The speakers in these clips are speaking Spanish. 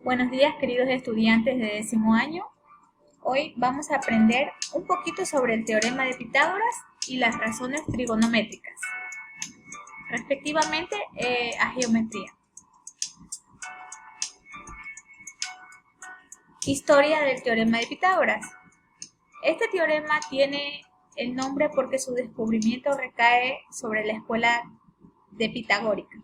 Buenos días, queridos estudiantes de 10º año. Hoy vamos a aprender un poquito sobre el teorema de Pitágoras y las razones trigonométricas, respectivamente a geometría. Historia del teorema de Pitágoras. Este teorema tiene el nombre porque su descubrimiento recae sobre la escuela de pitagórica.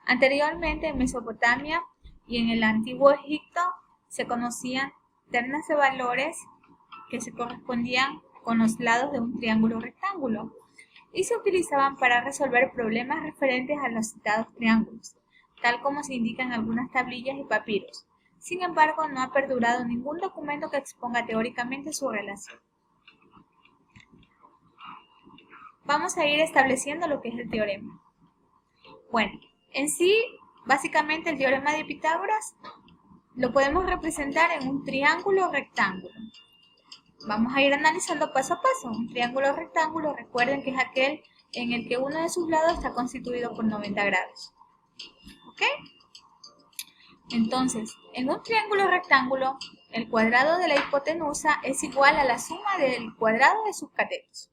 Anteriormente en Mesopotamia y en el antiguo Egipto se conocían ternas de valores que se correspondían con los lados de un triángulo rectángulo y se utilizaban para resolver problemas referentes a los citados triángulos, tal como se indica en algunas tablillas y papiros. Sin embargo, no ha perdurado ningún documento que exponga teóricamente su relación. Vamos a ir estableciendo lo que es el teorema. Bueno, en sí, básicamente el teorema de Pitágoras lo podemos representar en un triángulo rectángulo. Vamos a ir analizando paso a paso. Un triángulo rectángulo, recuerden que es aquel en el que uno de sus lados está constituido por 90 grados. ¿Ok? Entonces, en un triángulo rectángulo, el cuadrado de la hipotenusa es igual a la suma del cuadrado de sus catetos.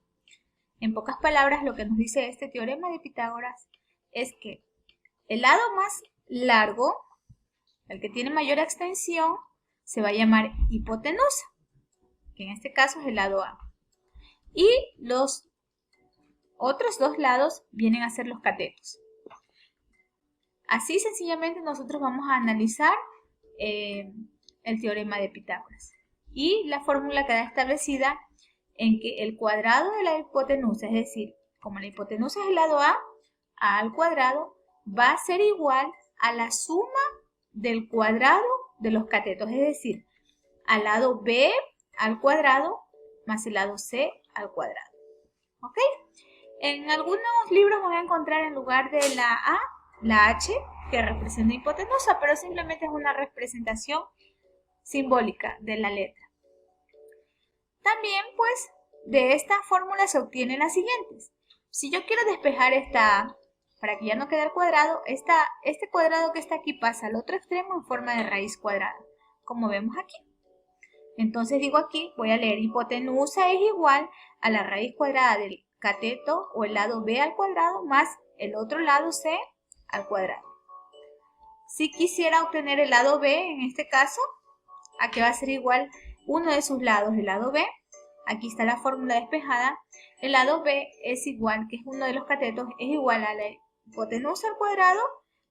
En pocas palabras, lo que nos dice este teorema de Pitágoras es que el lado más largo, el que tiene mayor extensión, se va a llamar hipotenusa, que en este caso es el lado A. Y los otros dos lados vienen a ser los catetos. Así sencillamente nosotros vamos a analizar el teorema de Pitágoras. Y la fórmula queda establecida en que el cuadrado de la hipotenusa, es decir, como la hipotenusa es el lado A al cuadrado, va a ser igual a la suma del cuadrado de los catetos, es decir, al lado B al cuadrado más el lado C al cuadrado. ¿Ok? En algunos libros van a encontrar en lugar de la A, la H, que representa hipotenusa, pero simplemente es una representación simbólica de la letra. También, pues, de esta fórmula se obtienen las siguientes. Si yo quiero despejar esta A, para que ya no quede el cuadrado, este cuadrado que está aquí pasa al otro extremo en forma de raíz cuadrada, como vemos aquí. Entonces digo aquí, voy a leer hipotenusa es igual a la raíz cuadrada del cateto o el lado B al cuadrado más el otro lado C al cuadrado. Si quisiera obtener el lado B, en este caso, ¿a qué va a ser igual uno de sus lados, el lado B? Aquí está la fórmula despejada. El lado B es igual, que es uno de los catetos, es igual a la hipotenusa al cuadrado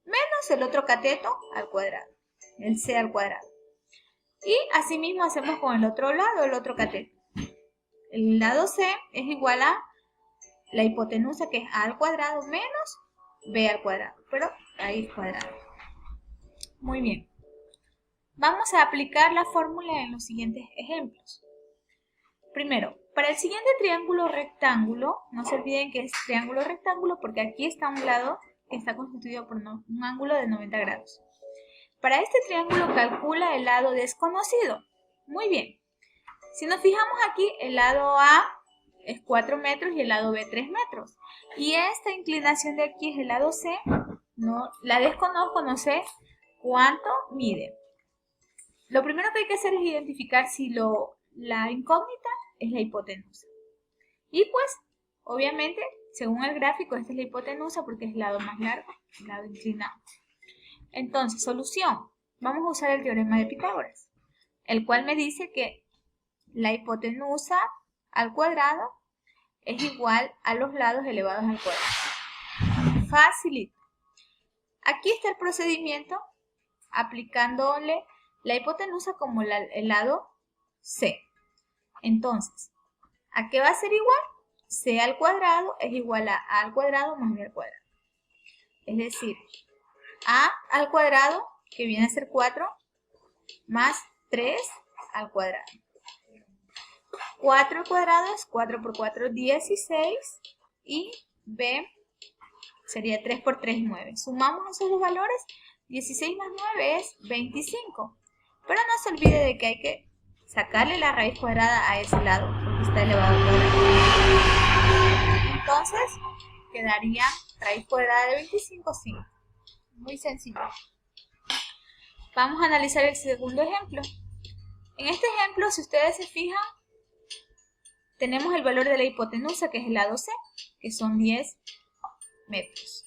menos el otro cateto al cuadrado, el C al cuadrado. Y asimismo hacemos con el otro lado, el otro cateto. El lado C es igual a la hipotenusa, que es A al cuadrado menos B al cuadrado, pero raíz cuadrada. Muy bien. Vamos a aplicar la fórmula en los siguientes ejemplos. Primero, para el siguiente triángulo rectángulo, no se olviden que es triángulo rectángulo porque aquí está un lado que está constituido por un ángulo de 90 grados. Para este triángulo calcula el lado desconocido. Muy bien. Si nos fijamos aquí, el lado A es 4 metros y el lado B 3 metros. Y esta inclinación de aquí es el lado C. No, la desconozco, no sé cuánto mide. Lo primero que hay que hacer es identificar si la incógnita es la hipotenusa. Y pues, obviamente, según el gráfico, esta es la hipotenusa porque es el lado más largo, el lado inclinado. Entonces, solución. Vamos a usar el teorema de Pitágoras, el cual me dice que la hipotenusa al cuadrado es igual a los lados elevados al cuadrado. Facilito. Aquí está el procedimiento aplicándole la hipotenusa como el lado C. Entonces, ¿a qué va a ser igual? C al cuadrado es igual a al cuadrado más B al cuadrado. Es decir, A al cuadrado, que viene a ser 4, más 3 al cuadrado. 4 al cuadrado es 4 por 4, 16. Y B sería 3 por 3, 9. Sumamos esos dos valores, 16 más 9 es 25. Pero no se olvide de que hay que sacarle la raíz cuadrada a ese lado, porque está elevado al cuadrado. Entonces, quedaría raíz cuadrada de 25, 5. Muy sencillo. Vamos a analizar el segundo ejemplo. En este ejemplo, si ustedes se fijan, tenemos el valor de la hipotenusa, que es el lado C, que son 10 metros.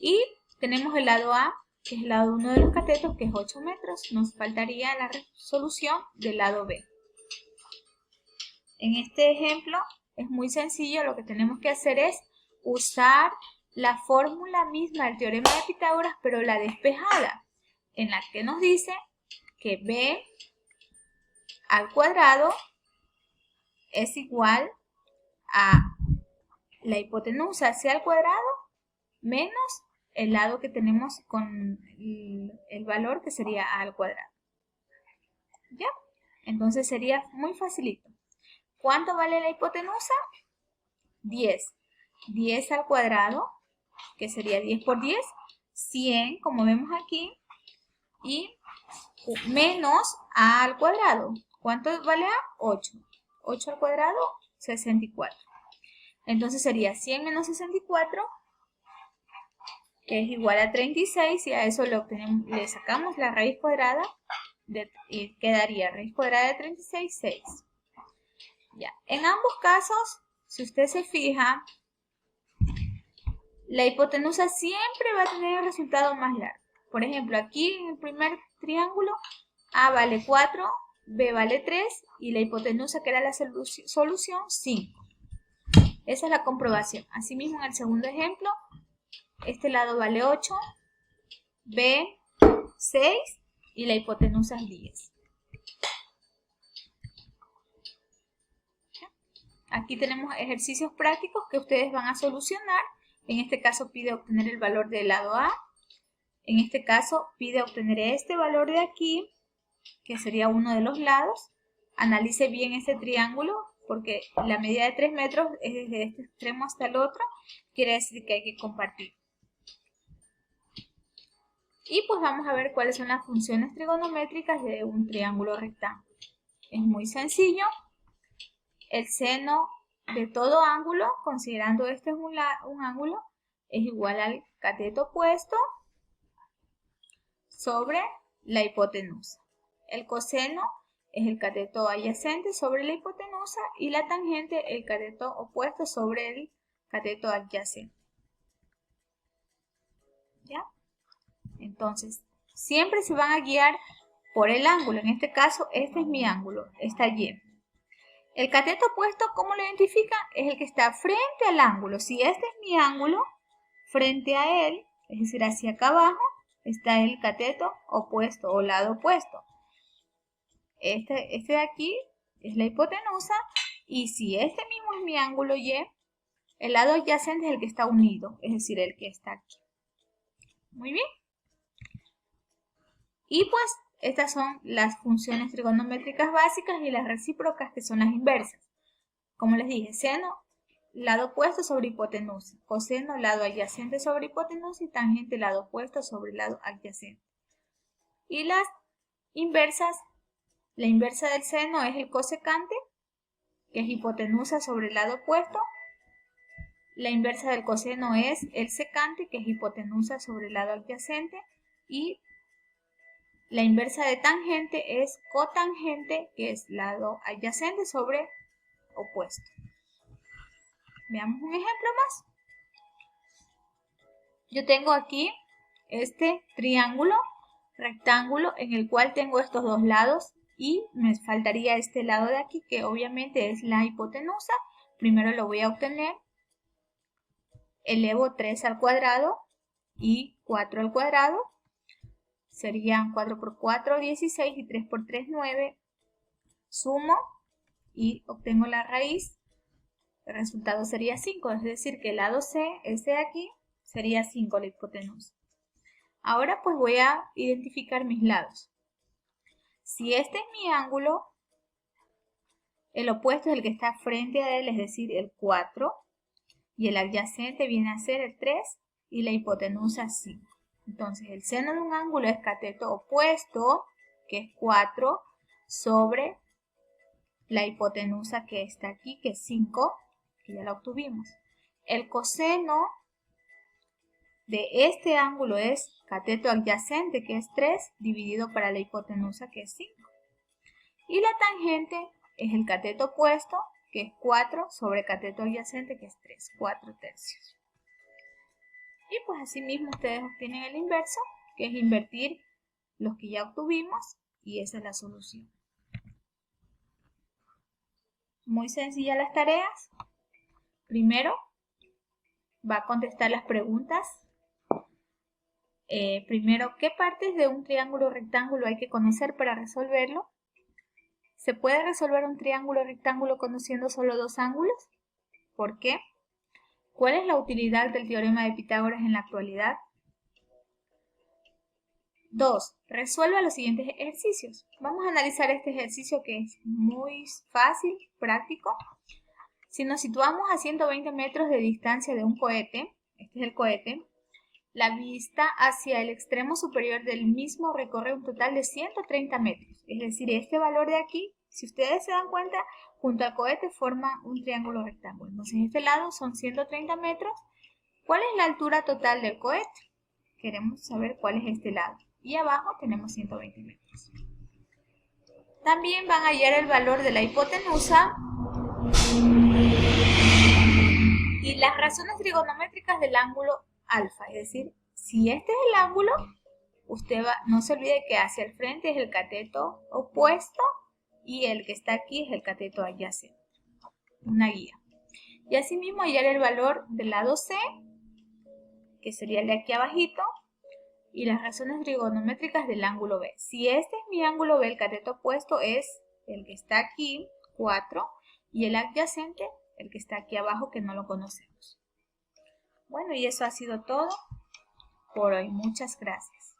Y tenemos el lado A, que es el lado 1 de los catetos, que es 8 metros. Nos faltaría la resolución del lado B. En este ejemplo es muy sencillo, lo que tenemos que hacer es usar la fórmula misma del teorema de Pitágoras, pero la despejada, en la que nos dice que b al cuadrado es igual a la hipotenusa c al cuadrado menos el lado que tenemos con el valor, que sería a al cuadrado. ¿Ya? Entonces sería muy facilito. ¿Cuánto vale la hipotenusa? 10. 10 al cuadrado, que sería 10 por 10, 100, como vemos aquí, y menos a al cuadrado. ¿Cuánto vale a? 8. 8 al cuadrado, 64. Entonces sería 100 menos 64, que es igual a 36, y a eso le sacamos la raíz cuadrada, y quedaría raíz cuadrada de 36, 6. Ya. En ambos casos, si usted se fija, la hipotenusa siempre va a tener el resultado más largo. Por ejemplo, aquí en el primer triángulo, A vale 4, B vale 3 y la hipotenusa, que era la solución, 5. Esa es la comprobación. Asimismo, en el segundo ejemplo, este lado vale 8, B 6 y la hipotenusa es 10. Aquí tenemos ejercicios prácticos que ustedes van a solucionar. En este caso pide obtener el valor del lado A. En este caso pide obtener este valor de aquí, que sería uno de los lados. Analice bien este triángulo, porque la medida de 3 metros es desde este extremo hasta el otro. Quiere decir que hay que compartir. Y pues vamos a ver cuáles son las funciones trigonométricas de un triángulo rectángulo. Es muy sencillo. El seno de todo ángulo, considerando este es un ángulo, es igual al cateto opuesto sobre la hipotenusa. El coseno es el cateto adyacente sobre la hipotenusa y la tangente el cateto opuesto sobre el cateto adyacente. ¿Ya? Entonces, siempre se van a guiar por el ángulo. En este caso, este es mi ángulo, está Y. El cateto opuesto, ¿cómo lo identifica? Es el que está frente al ángulo. Si este es mi ángulo, frente a él, es decir, hacia acá abajo, está el cateto opuesto o lado opuesto. Este de aquí es la hipotenusa, y si este mismo es mi ángulo Y, el lado adyacente es el que está unido, es decir, el que está aquí. Muy bien. Y pues estas son las funciones trigonométricas básicas y las recíprocas, que son las inversas. Como les dije, seno, lado opuesto sobre hipotenusa, coseno, lado adyacente sobre hipotenusa, y tangente, lado opuesto sobre lado adyacente. Y las inversas, la inversa del seno es el cosecante, que es hipotenusa sobre el lado opuesto. La inversa del coseno es el secante, que es hipotenusa sobre el lado adyacente. Y la inversa de tangente es cotangente, que es lado adyacente sobre opuesto. Veamos un ejemplo más. Yo tengo aquí este triángulo rectángulo en el cual tengo estos dos lados y me faltaría este lado de aquí, que obviamente es la hipotenusa. Primero lo voy a obtener. Elevo 3 al cuadrado y 4 al cuadrado. Serían 4 por 4, 16 y 3 por 3, 9. Sumo y obtengo la raíz. El resultado sería 5, es decir, que el lado C, ese de aquí, sería 5 la hipotenusa. Ahora pues voy a identificar mis lados. Si este es mi ángulo, el opuesto es el que está frente a él, es decir, el 4, y el adyacente viene a ser el 3 y la hipotenusa 5. Entonces el seno de un ángulo es cateto opuesto, que es 4, sobre la hipotenusa que está aquí, que es 5, que ya la obtuvimos. El coseno de este ángulo es cateto adyacente, que es 3, dividido para la hipotenusa, que es 5. Y la tangente es el cateto opuesto, que es 4, sobre cateto adyacente, que es 3, 4/3. Y pues así mismo ustedes obtienen el inverso, que es invertir los que ya obtuvimos, y esa es la solución. Muy sencilla las tareas. Primero va a contestar las preguntas. Primero, ¿qué partes de un triángulo rectángulo hay que conocer para resolverlo? ¿Se puede resolver un triángulo rectángulo conociendo solo dos ángulos? ¿Por qué? ¿Cuál es la utilidad del teorema de Pitágoras en la actualidad? 2. Resuelva los siguientes ejercicios. Vamos a analizar este ejercicio que es muy fácil, práctico. Si nos situamos a 120 metros de distancia de un cohete, este es el cohete, la vista hacia el extremo superior del mismo recorre un total de 130 metros. Es decir, este valor de aquí, si ustedes se dan cuenta, junto al cohete forma un triángulo rectángulo. Entonces, este lado son 130 metros. ¿Cuál es la altura total del cohete? Queremos saber cuál es este lado. Y abajo tenemos 120 metros. También van a hallar el valor de la hipotenusa y las razones trigonométricas del ángulo alfa. Es decir, si este es el ángulo, no se olvide que hacia el frente es el cateto opuesto y el que está aquí es el cateto adyacente. Una guía. Y asimismo hallar el valor del lado C, que sería el de aquí abajito, y las razones trigonométricas del ángulo B. Si este es mi ángulo B, el cateto opuesto es el que está aquí, 4, y el adyacente, el que está aquí abajo, que no lo conocemos. Bueno, y eso ha sido todo por hoy. Muchas gracias.